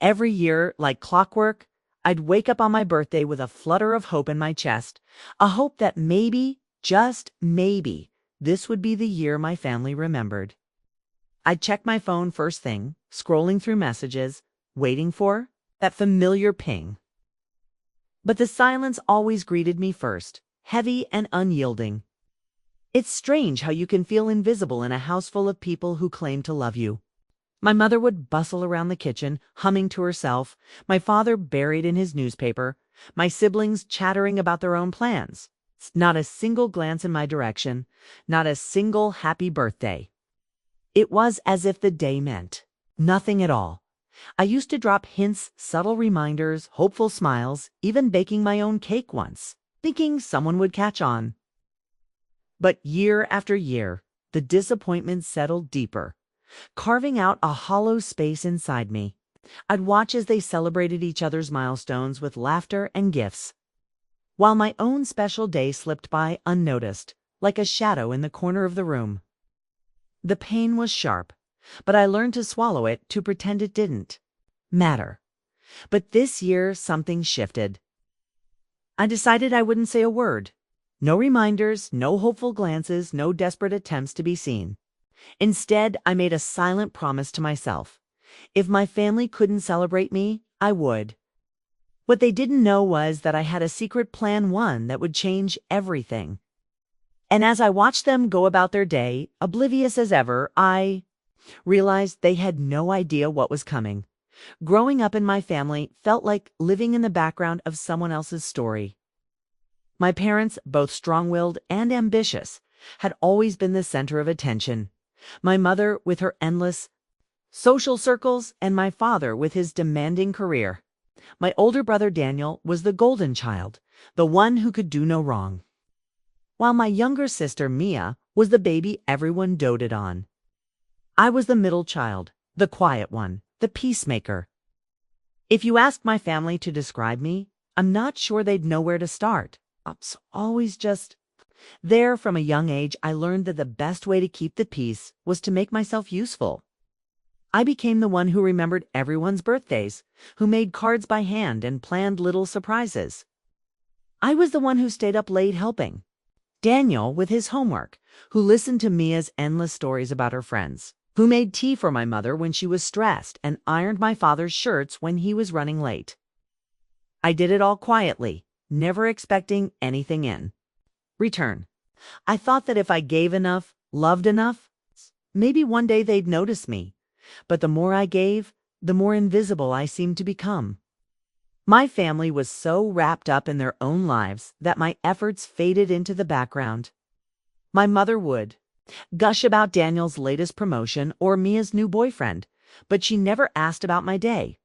Every year, like clockwork, I'd wake up on my birthday with a flutter of hope in my chest, a hope that maybe, just maybe, this would be the year my family remembered. I'd check my phone first thing, scrolling through messages, waiting for that familiar ping. But the silence always greeted me first, heavy and unyielding. It's strange how you can feel invisible in a house full of people who claim to love you. My mother would bustle around the kitchen, humming to herself, my father buried in his newspaper, my siblings chattering about their own plans. Not a single glance in my direction, not a single happy birthday. It was as if the day meant nothing at all. I used to drop hints, subtle reminders, hopeful smiles, even baking my own cake once, thinking someone would catch on. But year after year, the disappointment settled deeper, carving out a hollow space inside me. I'd watch as they celebrated each other's milestones with laughter and gifts, while my own special day slipped by unnoticed, like a shadow in the corner of the room. The pain was sharp, but I learned to swallow it, to pretend it didn't matter. But this year, something shifted. I decided I wouldn't say a word. No reminders, no hopeful glances, no desperate attempts to be seen. Instead, I made a silent promise to myself. If my family couldn't celebrate me, I would. What they didn't know was that I had a secret plan, one that would change everything. And as I watched them go about their day, oblivious as ever, I realized they had no idea what was coming. Growing up in my family felt like living in the background of someone else's story. My parents, both strong-willed and ambitious, had always been the center of attention. My mother with her endless social circles, and my father with his demanding career. My older brother Daniel was the golden child, the one who could do no wrong, while my younger sister Mia was the baby everyone doted on. I was the middle child, the quiet one, the peacemaker. If you ask my family to describe me, I'm not sure they'd know where to start. I was always just there. From a young age, I learned that the best way to keep the peace was to make myself useful. I became the one who remembered everyone's birthdays, who made cards by hand and planned little surprises. I was the one who stayed up late helping Daniel with his homework, who listened to Mia's endless stories about her friends, who made tea for my mother when she was stressed and ironed my father's shirts when he was running late. I did it all quietly, never expecting anything in return. I thought that if I gave enough, loved enough, maybe one day they'd notice me. But the more I gave, the more invisible I seemed to become. My family was so wrapped up in their own lives that my efforts faded into the background. My mother would gush about Daniel's latest promotion or Mia's new boyfriend, but she never asked about my day.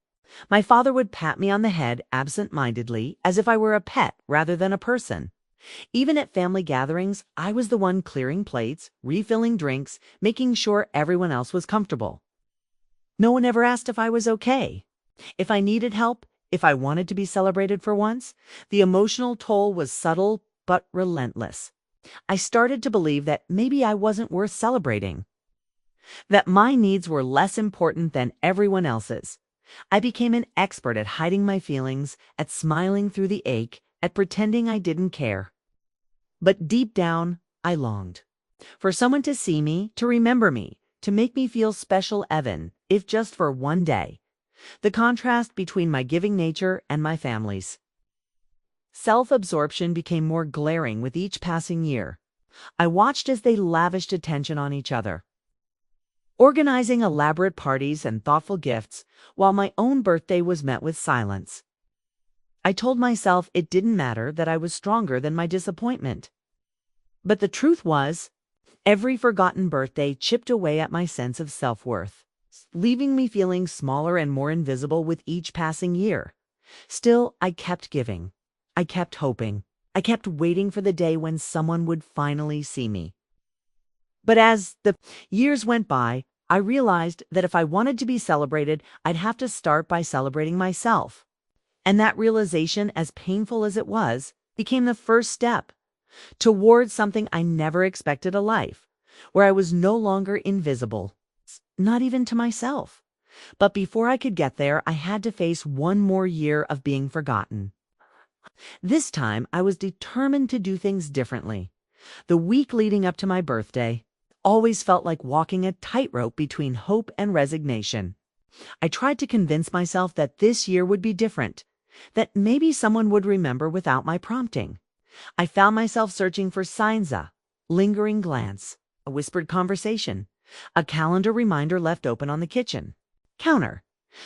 My father would pat me on the head absent-mindedly, as if I were a pet rather than a person. Even at family gatherings, I was the one clearing plates, refilling drinks, making sure everyone else was comfortable. No one ever asked if I was okay, if I needed help, if I wanted to be celebrated for once. The emotional toll was subtle but relentless. I started to believe that maybe I wasn't worth celebrating, that my needs were less important than everyone else's. I became an expert at hiding my feelings, at smiling through the ache, at pretending I didn't care. But deep down, I longed for someone to see me, to remember me, to make me feel special, even if just for one day. The contrast between my giving nature and my family's self-absorption became more glaring with each passing year. I watched as they lavished attention on each other, organizing elaborate parties and thoughtful gifts, while my own birthday was met with silence. I told myself it didn't matter, that I was stronger than my disappointment. But the truth was, every forgotten birthday chipped away at my sense of self-worth, leaving me feeling smaller and more invisible with each passing year. Still, I kept giving. I kept hoping. I kept waiting for the day when someone would finally see me. But as the years went by, I realized that if I wanted to be celebrated, I'd have to start by celebrating myself. And that realization, as painful as it was, became the first step towards something I never expected: a life where I was no longer invisible, not even to myself. But before I could get there, I had to face one more year of being forgotten. This time, I was determined to do things differently. The week leading up to my birthday always felt like walking a tightrope between hope and resignation. I tried to convince myself that this year would be different, that maybe someone would remember without my prompting. I found myself searching for signs, a lingering glance, a whispered conversation, a calendar reminder left open on the kitchen counter.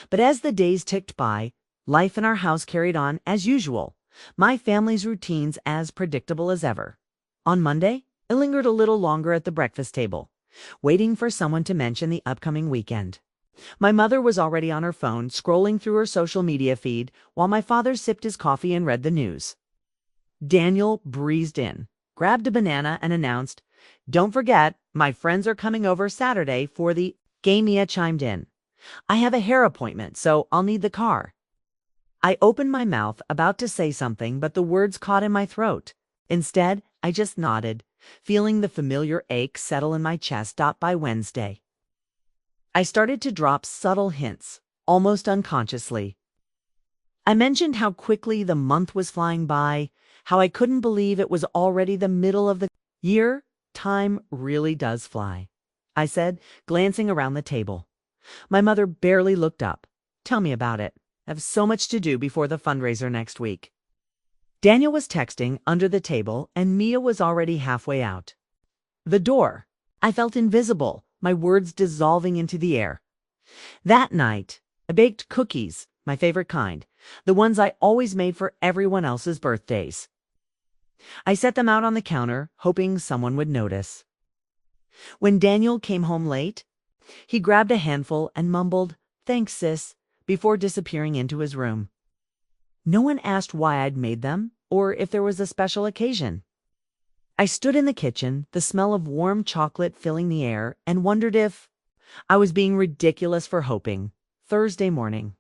But as the days ticked by, life in our house carried on as usual, my family's routines as predictable as ever. On Monday, I lingered a little longer at the breakfast table, waiting for someone to mention the upcoming weekend. My mother was already on her phone, scrolling through her social media feed, while my father sipped his coffee and read the news. Daniel breezed in, grabbed a banana, and announced, "Don't forget, my friends are coming over Saturday for the..." Gamia chimed in, "I have a hair appointment, so I'll need the car." I opened my mouth, about to say something, but the words caught in my throat. Instead, I just nodded, feeling the familiar ache settle in my chest. By Wednesday, I started to drop subtle hints, almost unconsciously. I mentioned how quickly the month was flying by, how I couldn't believe it was already the middle of the year. Time really does fly, I said, glancing around the table. My mother barely looked up. "Tell me about it. I have so much to do before the fundraiser next week." Daniel was texting under the table, and Mia was already halfway out the door. I felt invisible, my words dissolving into the air. That night, I baked cookies, my favorite kind, the ones I always made for everyone else's birthdays. I set them out on the counter, hoping someone would notice. When Daniel came home late, he grabbed a handful and mumbled, "Thanks, sis," before disappearing into his room. No one asked why I'd made them, or if there was a special occasion. I stood in the kitchen, the smell of warm chocolate filling the air, and wondered if I was being ridiculous for hoping. Thursday morning,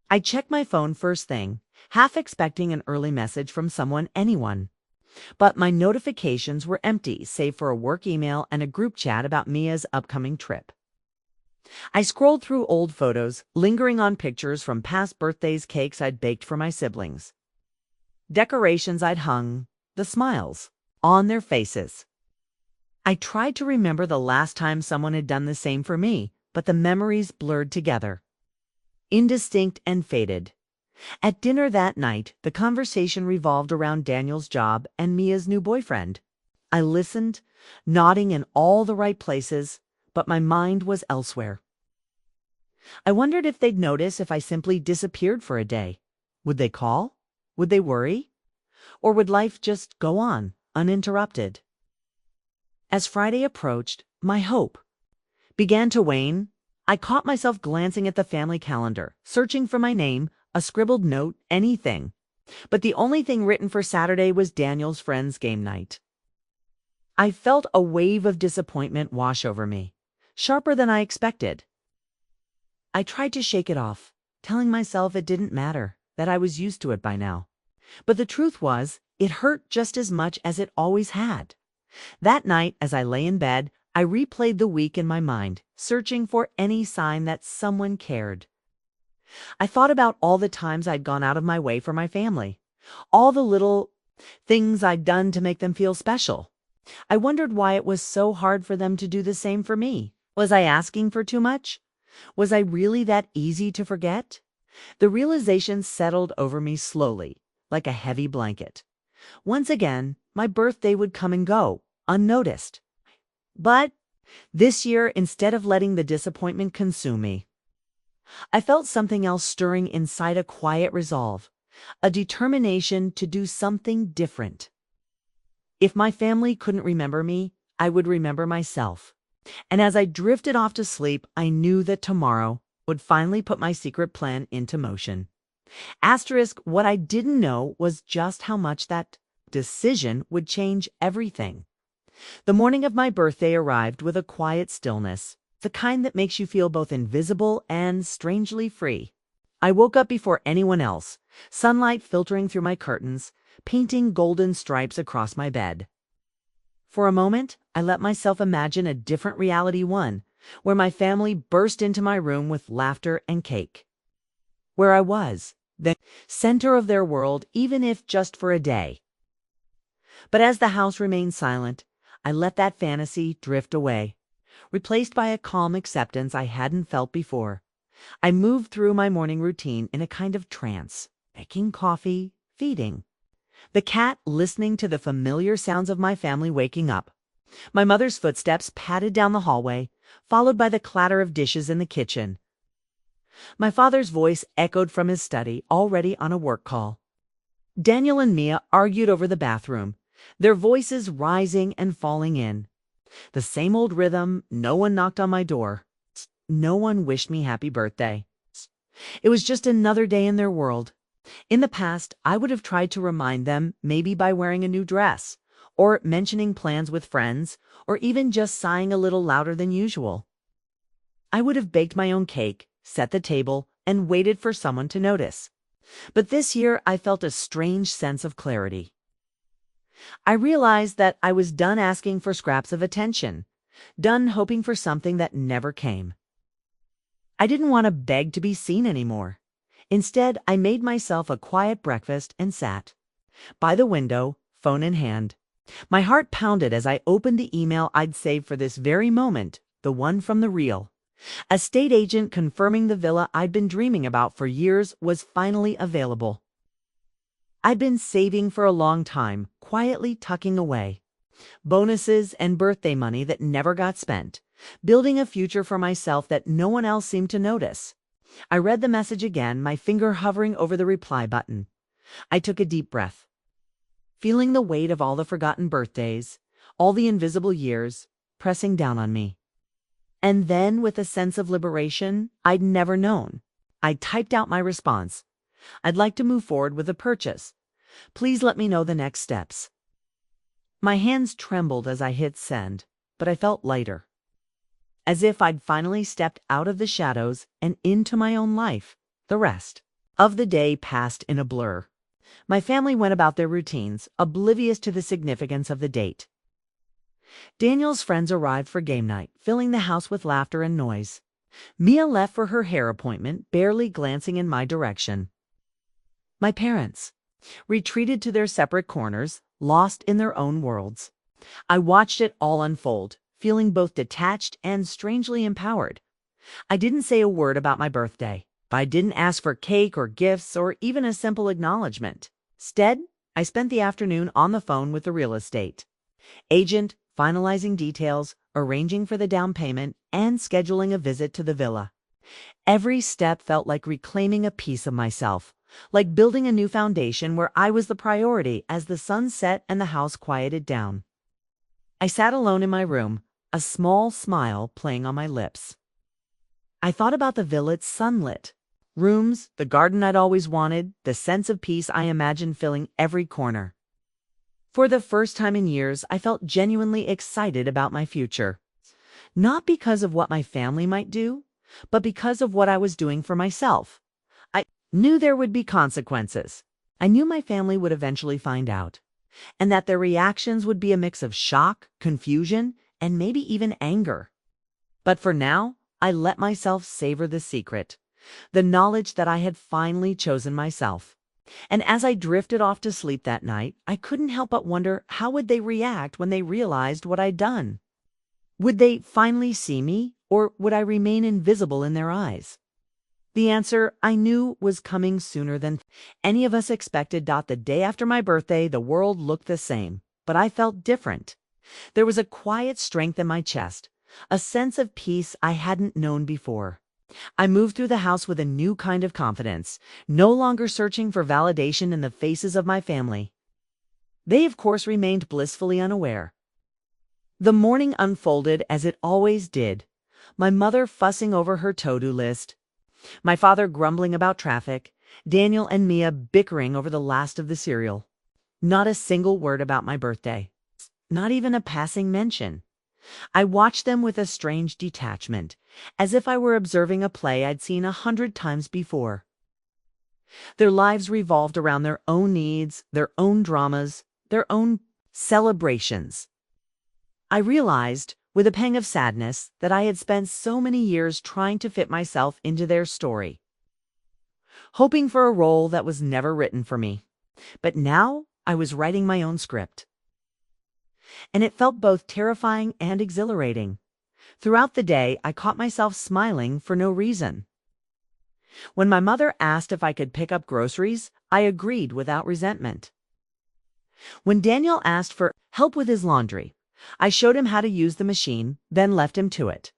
I checked my phone first thing, half expecting an early message from anyone. But my notifications were empty, save for a work email and a group chat about Mia's upcoming trip. I scrolled through old photos, lingering on pictures from past birthdays, cakes I'd baked for my siblings, decorations I'd hung, the smiles on their faces. I tried to remember the last time someone had done the same for me, but the memories blurred together, indistinct and faded. At dinner that night, the conversation revolved around Daniel's job and Mia's new boyfriend. I listened, nodding in all the right places, but my mind was elsewhere. I wondered if they'd notice if I simply disappeared for a day. Would they call? Would they worry? Or would life just go on, uninterrupted? As Friday approached, my hope began to wane. I caught myself glancing at the family calendar, searching for my name, a scribbled note, anything. But the only thing written for Saturday was Daniel's friend's game night. I felt a wave of disappointment wash over me, sharper than I expected. I tried to shake it off, telling myself it didn't matter, that I was used to it by now. But the truth was, it hurt just as much as it always had. That night, as I lay in bed, I replayed the week in my mind, searching for any sign that someone cared. I thought about all the times I'd gone out of my way for my family, all the little things I'd done to make them feel special. I wondered why it was so hard for them to do the same for me. Was I asking for too much? Was I really that easy to forget? The realization settled over me slowly, like a heavy blanket. Once again, my birthday would come and go, unnoticed. But this year, instead of letting the disappointment consume me, I felt something else stirring inside, a quiet resolve, a determination to do something different. If my family couldn't remember me, I would remember myself. And as I drifted off to sleep, I knew that tomorrow would finally put my secret plan into motion. Asterisk, what I didn't know was just how much that decision would change everything. The morning of my birthday arrived with a quiet stillness, the kind that makes you feel both invisible and strangely free. I woke up before anyone else, sunlight filtering through my curtains, painting golden stripes across my bed. For a moment, I let myself imagine a different reality, one where my family burst into my room with laughter and cake, where I was the center of their world, even if just for a day. But as the house remained silent, I let that fantasy drift away, replaced by a calm acceptance I hadn't felt before. I moved through my morning routine in a kind of trance, making coffee, feeding the cat, listening to the familiar sounds of my family waking up. My mother's footsteps padded down the hallway, followed by the clatter of dishes in the kitchen. My father's voice echoed from his study, already on a work call. Daniel and Mia argued over the bathroom, their voices rising and falling in. The same old rhythm. No one knocked on my door. No one wished me happy birthday. It was just another day in their world. In the past, I would have tried to remind them, maybe by wearing a new dress, or mentioning plans with friends, or even just sighing a little louder than usual. I would have baked my own cake, set the table, and waited for someone to notice. But this year, I felt a strange sense of clarity. I realized that I was done asking for scraps of attention, done hoping for something that never came. I didn't want to beg to be seen anymore. Instead, I made myself a quiet breakfast and sat by the window, phone in hand. My heart pounded as I opened the email I'd saved for this very moment, the one from the Reel. A state agent confirming the villa I'd been dreaming about for years was finally available. I'd been saving for a long time, quietly tucking away bonuses and birthday money that never got spent, building a future for myself that no one else seemed to notice. I read the message again, my finger hovering over the reply button. I took a deep breath, feeling the weight of all the forgotten birthdays, all the invisible years, pressing down on me. And then, with a sense of liberation I'd never known, I typed out my response. I'd like to move forward with the purchase. Please let me know the next steps. My hands trembled as I hit send, but I felt lighter, as if I'd finally stepped out of the shadows and into my own life. The rest of the day passed in a blur. My family went about their routines, oblivious to the significance of the date. Daniel's friends arrived for game night, filling the house with laughter and noise. Mia left for her hair appointment, barely glancing in my direction. My parents retreated to their separate corners, lost in their own worlds. I watched it all unfold, feeling both detached and strangely empowered. I didn't say a word about my birthday. I didn't ask for cake or gifts or even a simple acknowledgement. Instead, I spent the afternoon on the phone with the real estate agent, finalizing details, arranging for the down payment, and scheduling a visit to the villa. Every step felt like reclaiming a piece of myself, like building a new foundation where I was the priority as the sun set and the house quieted down. I sat alone in my room, a small smile playing on my lips. I thought about the villa's sunlit rooms, the garden I'd always wanted, the sense of peace I imagined filling every corner. For the first time in years, I felt genuinely excited about my future. Not because of what my family might do, but because of what I was doing for myself. I knew there would be consequences. I knew my family would eventually find out, and that their reactions would be a mix of shock, confusion, and maybe even anger. But for now, I let myself savor the secret, the knowledge that I had finally chosen myself. And as I drifted off to sleep that night, I couldn't help but wonder, how would they react when they realized what I'd done? Would they finally see me, or would I remain invisible in their eyes? The answer, I knew, was coming sooner than any of us expected. The day after my birthday, the world looked the same, but I felt different. There was a quiet strength in my chest, a sense of peace I hadn't known before. I moved through the house with a new kind of confidence, no longer searching for validation in the faces of my family. They, of course, remained blissfully unaware. The morning unfolded as it always did, my mother fussing over her to-do list, my father grumbling about traffic, Daniel and Mia bickering over the last of the cereal. Not a single word about my birthday, not even a passing mention. I watched them with a strange detachment, as if I were observing a play I'd seen 100 times before. Their lives revolved around their own needs, their own dramas, their own celebrations. I realized with a pang of sadness that I had spent so many years trying to fit myself into their story, hoping for a role that was never written for me. But now I was writing my own script, and it felt both terrifying and exhilarating. Throughout the day, I caught myself smiling for no reason. When my mother asked if I could pick up groceries, I agreed without resentment. When Daniel asked for help with his laundry, I showed him how to use the machine, then left him to it.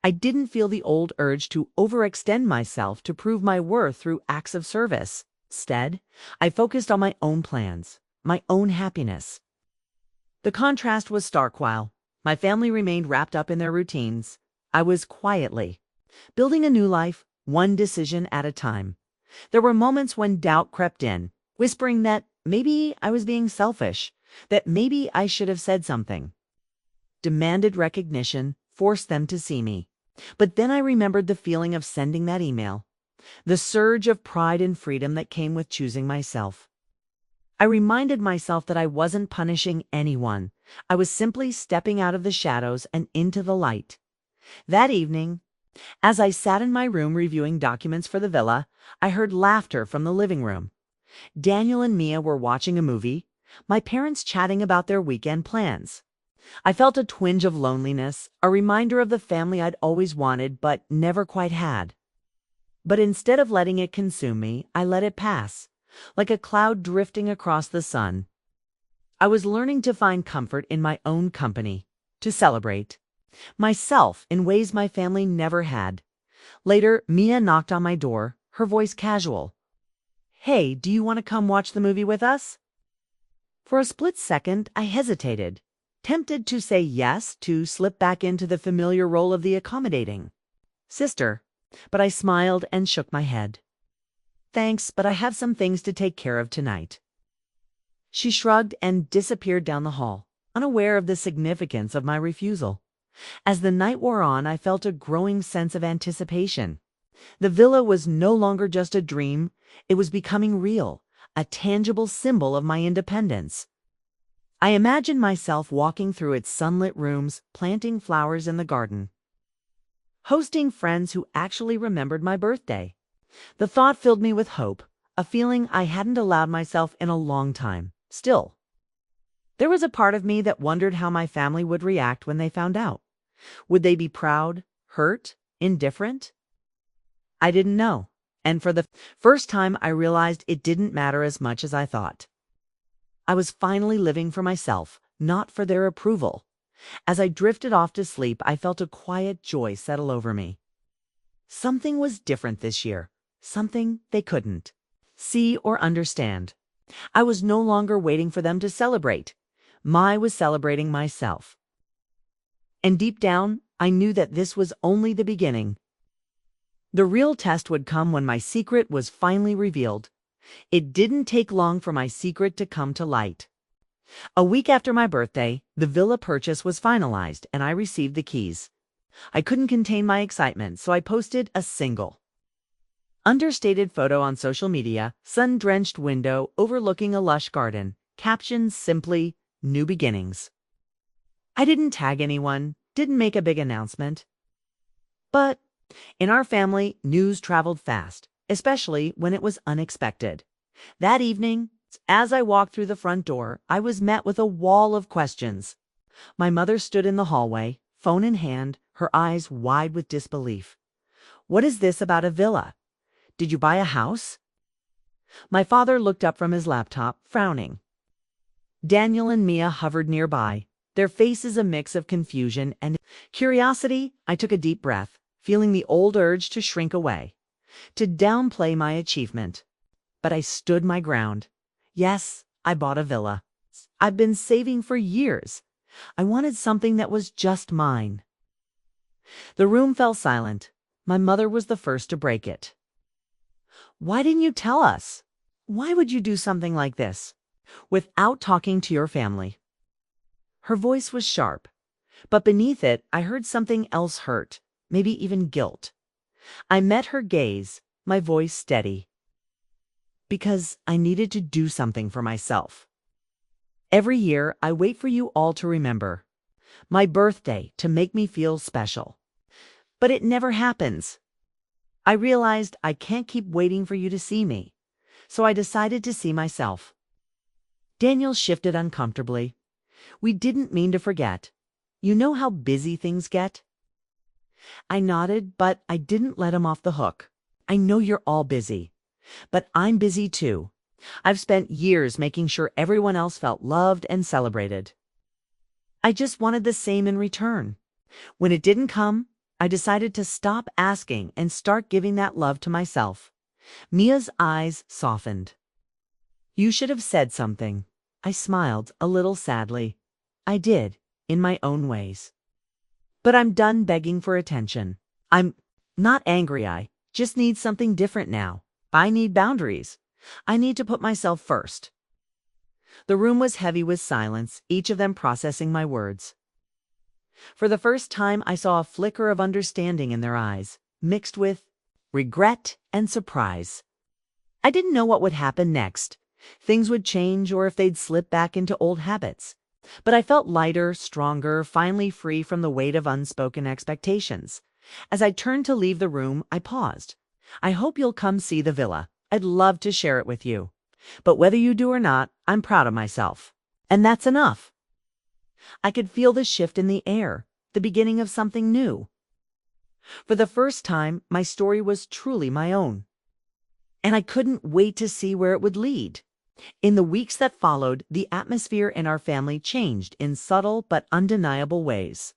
I didn't feel the old urge to overextend myself to prove my worth through acts of service. Instead, I focused on my own plans, my own happiness. The contrast was stark. While my family remained wrapped up in their routines, I was quietly building a new life, one decision at a time. There were moments when doubt crept in, whispering that maybe I was being selfish, that maybe I should have said something, demanded recognition, forced them to see me. But then I remembered the feeling of sending that email, the surge of pride and freedom that came with choosing myself. I reminded myself that I wasn't punishing anyone. I was simply stepping out of the shadows and into the light. That evening, as I sat in my room reviewing documents for the villa, I heard laughter from the living room. Daniel and Mia were watching a movie, my parents chatting about their weekend plans. I felt a twinge of loneliness, a reminder of the family I'd always wanted but never quite had. But instead of letting it consume me, I let it pass, like a cloud drifting across the sun. I was learning to find comfort in my own company, to celebrate myself in ways my family never had. Later, Mia knocked on my door, her voice casual. "Hey, do you want to come watch the movie with us?" For a split second, I hesitated, tempted to say yes, to slip back into the familiar role of the accommodating sister, but I smiled and shook my head. "Thanks, but I have some things to take care of tonight." She shrugged and disappeared down the hall, unaware of the significance of my refusal. As the night wore on, I felt a growing sense of anticipation. The villa was no longer just a dream, it was becoming real, a tangible symbol of my independence. I imagined myself walking through its sunlit rooms, planting flowers in the garden, hosting friends who actually remembered my birthday. The thought filled me with hope, a feeling I hadn't allowed myself in a long time. Still, there was a part of me that wondered how my family would react when they found out. Would they be proud, hurt, indifferent? I didn't know, and for the first time I realized it didn't matter as much as I thought. I was finally living for myself, not for their approval. As I drifted off to sleep, I felt a quiet joy settle over me. Something was different this year, something they couldn't see or understand. I was no longer waiting for them to celebrate. I was celebrating myself. And deep down, I knew that this was only the beginning. The real test would come when my secret was finally revealed. It didn't take long for my secret to come to light. A week after my birthday, the villa purchase was finalized and I received the keys. I couldn't contain my excitement, so I posted a single, understated photo on social media, sun-drenched window overlooking a lush garden, captions simply, "New beginnings." I didn't tag anyone, didn't make a big announcement. But in our family, news traveled fast, especially when it was unexpected. That evening, as I walked through the front door, I was met with a wall of questions. My mother stood in the hallway, phone in hand, her eyes wide with disbelief. "What is this about a villa? Did you buy a house?" My father looked up from his laptop, frowning. Daniel and Mia hovered nearby, their faces a mix of confusion and curiosity. I took a deep breath, feeling the old urge to shrink away, to downplay my achievement. But I stood my ground. Yes, I bought a villa. I've been saving for years. I wanted something that was just mine. The room fell silent. My mother was the first to break it. "Why didn't you tell us? Why would you do something like this without talking to your family?" Her voice was sharp, but beneath it I heard something else, hurt, maybe even guilt. I met her gaze, my voice steady. "Because I needed to do something for myself. Every year I wait for you all to remember. My birthday to make me feel special. But it never happens. I realized I can't keep waiting for you to see me, so I decided to see myself. Daniel shifted uncomfortably. We didn't mean to forget. You know how busy things get? I nodded, but I didn't let him off the hook. I know you're all busy, but I'm busy too. I've spent years making sure everyone else felt loved and celebrated. I just wanted the same in return. When it didn't come, I decided to stop asking and start giving that love to myself. Mia's eyes softened. You should have said something. I smiled a little sadly. I did, in my own ways. But I'm done begging for attention. I'm not angry, I just need something different now. I need boundaries. I need to put myself first. The room was heavy with silence, each of them processing my words. For the first time, I saw a flicker of understanding in their eyes, mixed with regret and surprise. I didn't know what would happen next. Things would change or if they'd slip back into old habits. But I felt lighter, stronger, finally free from the weight of unspoken expectations. As I turned to leave the room, I paused. I hope you'll come see the villa. I'd love to share it with you. But whether you do or not, I'm proud of myself. And that's enough. I could feel the shift in the air, the beginning of something new. For the first time, my story was truly my own. And I couldn't wait to see where it would lead. In the weeks that followed, the atmosphere in our family changed in subtle but undeniable ways.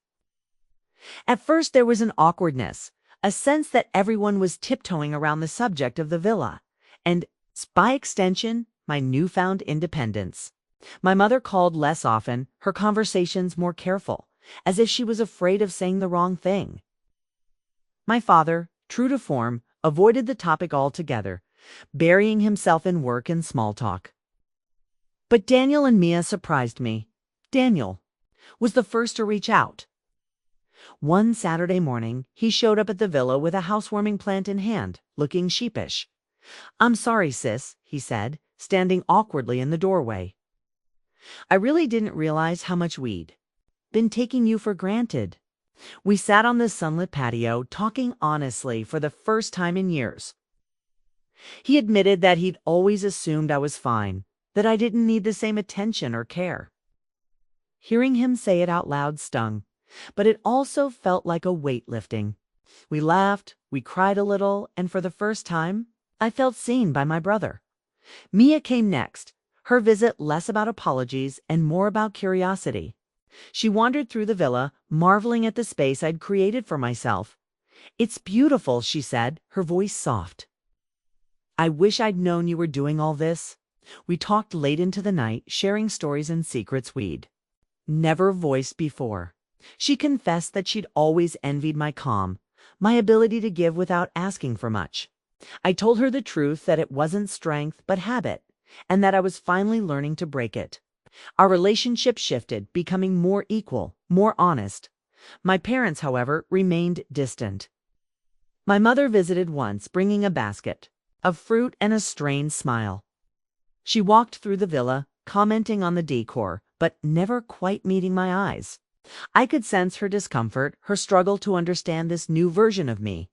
At first, there was an awkwardness, a sense that everyone was tiptoeing around the subject of the villa, and, by extension, my newfound independence. My mother called less often, her conversations more careful, as if she was afraid of saying the wrong thing. My father, true to form, avoided the topic altogether, burying himself in work and small talk. But Daniel and Mia surprised me. Daniel was the first to reach out. One Saturday morning, he showed up at the villa with a housewarming plant in hand, looking sheepish. I'm sorry, sis, he said, standing awkwardly in the doorway. I really didn't realize how much we'd been taking you for granted. We sat on the sunlit patio, talking honestly for the first time in years. He admitted that he'd always assumed I was fine, that I didn't need the same attention or care. Hearing him say it out loud stung, but it also felt like a weight lifting. We laughed, we cried a little, and for the first time, I felt seen by my brother. Mia came next, her visit less about apologies and more about curiosity. She wandered through the villa, marveling at the space I'd created for myself. It's beautiful, she said, her voice soft. I wish I'd known you were doing all this. We talked late into the night, sharing stories and secrets we'd never voiced before. She confessed that she'd always envied my calm, my ability to give without asking for much. I told her the truth, that it wasn't strength but habit, and that I was finally learning to break it. Our relationship shifted, becoming more equal, more honest. My parents, however, remained distant. My mother visited once, bringing a basket of fruit and a strained smile. She walked through the villa, commenting on the decor, but never quite meeting my eyes. I could sense her discomfort, her struggle to understand this new version of me.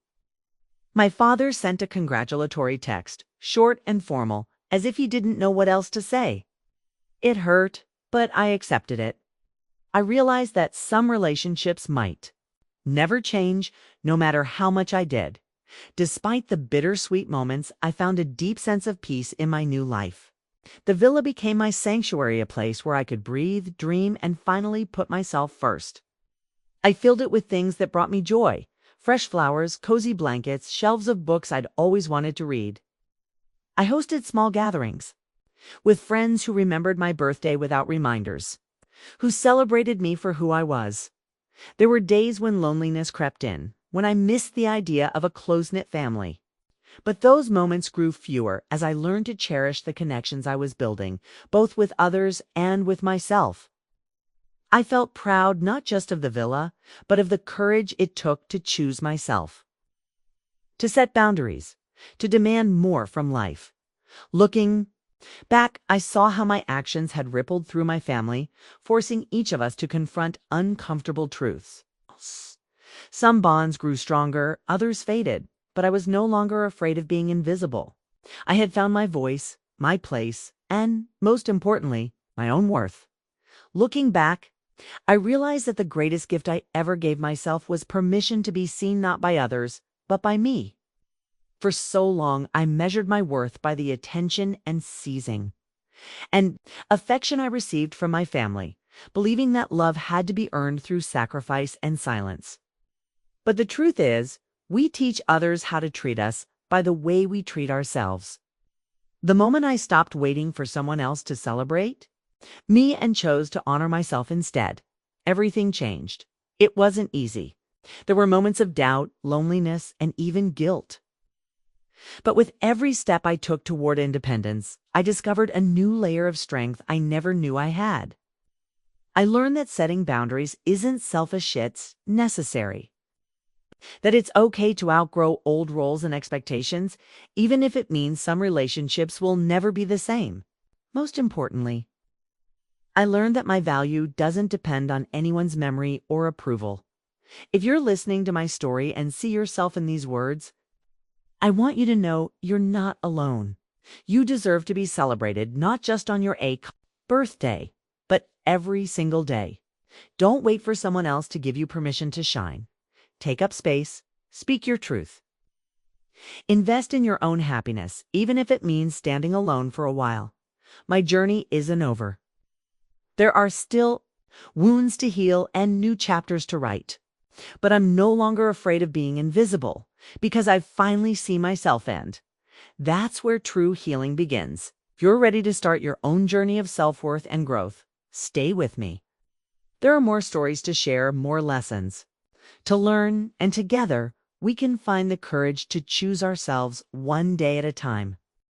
My father sent a congratulatory text, short and formal, as if he didn't know what else to say. It hurt, but I accepted it. I realized that some relationships might never change, no matter how much I did. Despite the bittersweet moments, I found a deep sense of peace in my new life. The villa became my sanctuary, a place where I could breathe, dream, and finally put myself first. I filled it with things that brought me joy: fresh flowers, cozy blankets, shelves of books I'd always wanted to read. I hosted small gatherings with friends who remembered my birthday without reminders, who celebrated me for who I was. There were days when loneliness crept in, when I missed the idea of a close-knit family. But those moments grew fewer as I learned to cherish the connections I was building, both with others and with myself. I felt proud not just of the villa, but of the courage it took to choose myself, to set boundaries, to demand more from life. Looking Back, I saw how my actions had rippled through my family, forcing each of us to confront uncomfortable truths. Some bonds grew stronger, others faded, but I was no longer afraid of being invisible. I had found my voice, my place, and, most importantly, my own worth. Looking back, I realized that the greatest gift I ever gave myself was permission to be seen not by others, but by me. For so long, I measured my worth by the attention and seizing and affection I received from my family, believing that love had to be earned through sacrifice and silence. But the truth is, we teach others how to treat us by the way we treat ourselves. The moment I stopped waiting for someone else to celebrate me and chose to honor myself instead, everything changed. It wasn't easy. There were moments of doubt, loneliness, and even guilt. But with every step I took toward independence, I discovered a new layer of strength I never knew I had. I learned that setting boundaries isn't selfish, it's necessary. That it's okay to outgrow old roles and expectations, even if it means some relationships will never be the same. Most importantly, I learned that my value doesn't depend on anyone's memory or approval. If you're listening to my story and see yourself in these words, I want you to know you're not alone. You deserve to be celebrated not just on your birthday, but every single day. Don't wait for someone else to give you permission to shine. Take up space, speak your truth. Invest in your own happiness, even if it means standing alone for a while. My journey isn't over. There are still wounds to heal and new chapters to write. But I'm no longer afraid of being invisible because I've finally seen myself and that's where true healing begins. If you're ready to start your own journey of self-worth and growth, stay with me. There are more stories to share, more lessons to learn, and together we can find the courage to choose ourselves one day at a time.